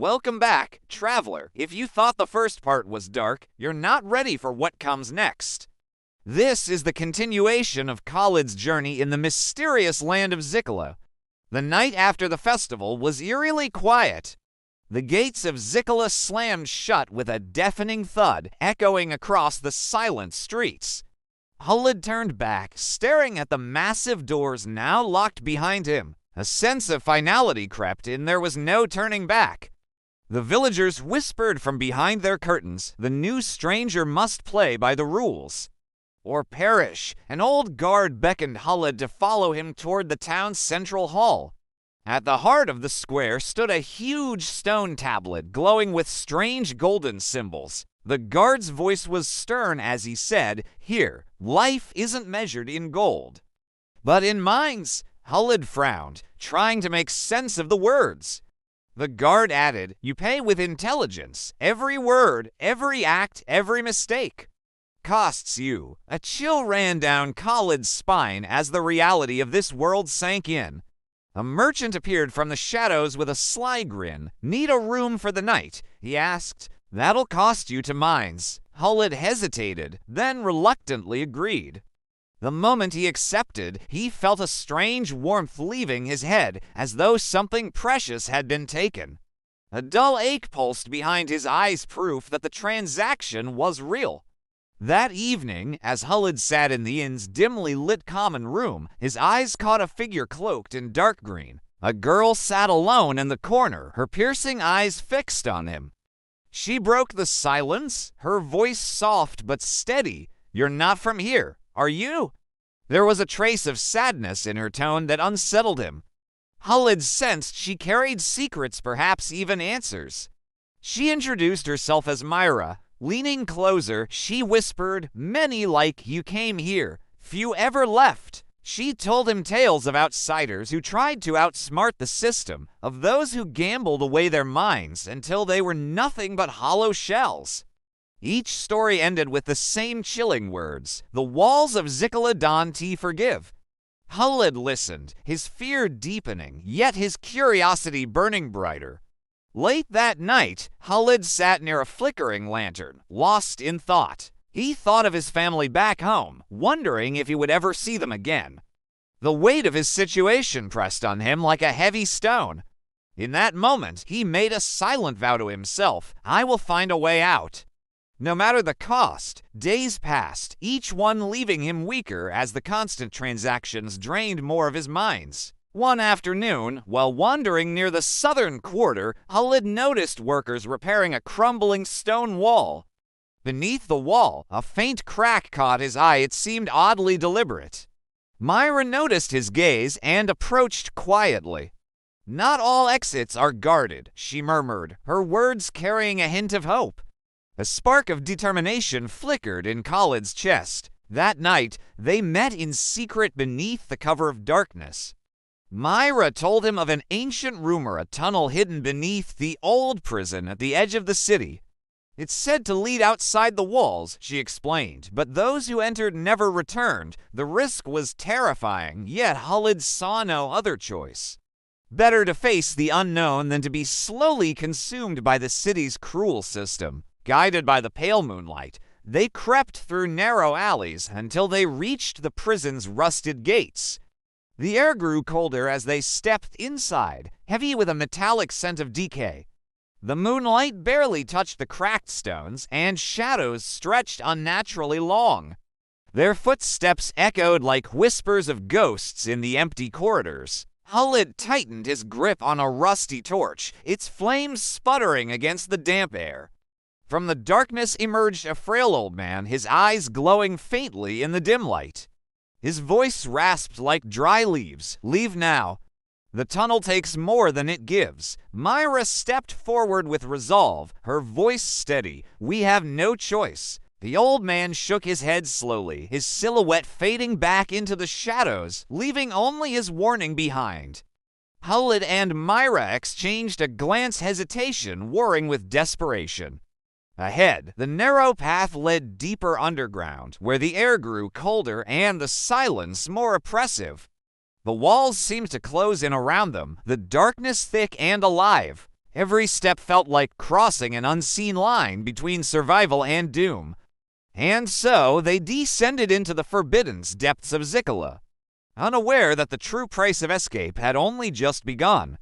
Welcome back, traveler. If you thought the first part was dark, you're not ready for what comes next. This is the continuation of Khalid's journey in the mysterious land of Zykola. The night after the festival was eerily quiet. The gates of Zykola slammed shut with a deafening thud, echoing across the silent streets. Khalid turned back, staring at the massive doors now locked behind him. A sense of finality crept in. There was no turning back. The villagers whispered from behind their curtains, the new stranger must play by the rules or perish. An old guard beckoned Khalid to follow him toward the town's central hall. At the heart of the square stood a huge stone tablet glowing with strange golden symbols. The guard's voice was stern as he said, "Here, life isn't measured in gold, but in minds." Khalid frowned, trying to make sense of the words. The guard added, "You pay with intelligence. Every word, every act, every mistake costs you." A chill ran down Khalid's spine as the reality of this world sank in. A merchant appeared from the shadows with a sly grin. "Need a room for the night?" he asked. "That'll cost you to mines." Khalid hesitated, then reluctantly agreed. The moment he accepted, he felt a strange warmth leaving his head, as though something precious had been taken. A dull ache pulsed behind his eyes, proof that the transaction was real. That evening, as Khalid sat in the inn's dimly lit common room, his eyes caught a figure cloaked in dark green. A girl sat alone in the corner, her piercing eyes fixed on him. She broke the silence, her voice soft but steady. "You're not from here, are you?" There was a trace of sadness in her tone that unsettled him. Khalid sensed she carried secrets, perhaps even answers. She introduced herself as Myra. Leaning closer, she whispered, "Many like you came here, few ever left." She told him tales of outsiders who tried to outsmart the system, of those who gambled away their minds until they were nothing but hollow shells. Each story ended with the same chilling words, "The walls of Zykola don't forgive." Khalid listened, his fear deepening, yet his curiosity burning brighter. Late that night, Khalid sat near a flickering lantern, lost in thought. He thought of his family back home, wondering if he would ever see them again. The weight of his situation pressed on him like a heavy stone. In that moment, he made a silent vow to himself, "I will find a way out." No matter the cost, days passed, each one leaving him weaker as the constant transactions drained more of his minds. One afternoon, while wandering near the southern quarter, Khalid noticed workers repairing a crumbling stone wall. Beneath the wall, a faint crack caught his eye. It seemed oddly deliberate. Myra noticed his gaze and approached quietly. "Not all exits are guarded," she murmured, her words carrying a hint of hope. A spark of determination flickered in Khalid's chest. That night, they met in secret beneath the cover of darkness. Myra told him of an ancient rumor, a tunnel hidden beneath the old prison at the edge of the city. "It's said to lead outside the walls," she explained, "but those who entered never returned. The risk was terrifying, yet Khalid saw no other choice. Better to face the unknown than to be slowly consumed by the city's cruel system." Guided by the pale moonlight, they crept through narrow alleys until they reached the prison's rusted gates. The air grew colder as they stepped inside, heavy with a metallic scent of decay. The moonlight barely touched the cracked stones, and shadows stretched unnaturally long. Their footsteps echoed like whispers of ghosts in the empty corridors. Khalid tightened his grip on a rusty torch, its flames sputtering against the damp air. From the darkness emerged a frail old man, his eyes glowing faintly in the dim light. His voice rasped like dry leaves. "Leave now. The tunnel takes more than it gives." Myra stepped forward with resolve, her voice steady. "We have no choice." The old man shook his head slowly, his silhouette fading back into the shadows, leaving only his warning behind. Khalid and Myra exchanged a glance, hesitation warring with desperation. Ahead, the narrow path led deeper underground, where the air grew colder and the silence more oppressive. The walls seemed to close in around them, the darkness thick and alive. Every step felt like crossing an unseen line between survival and doom. And so they descended into the forbidden depths of Zykola, unaware that the true price of escape had only just begun.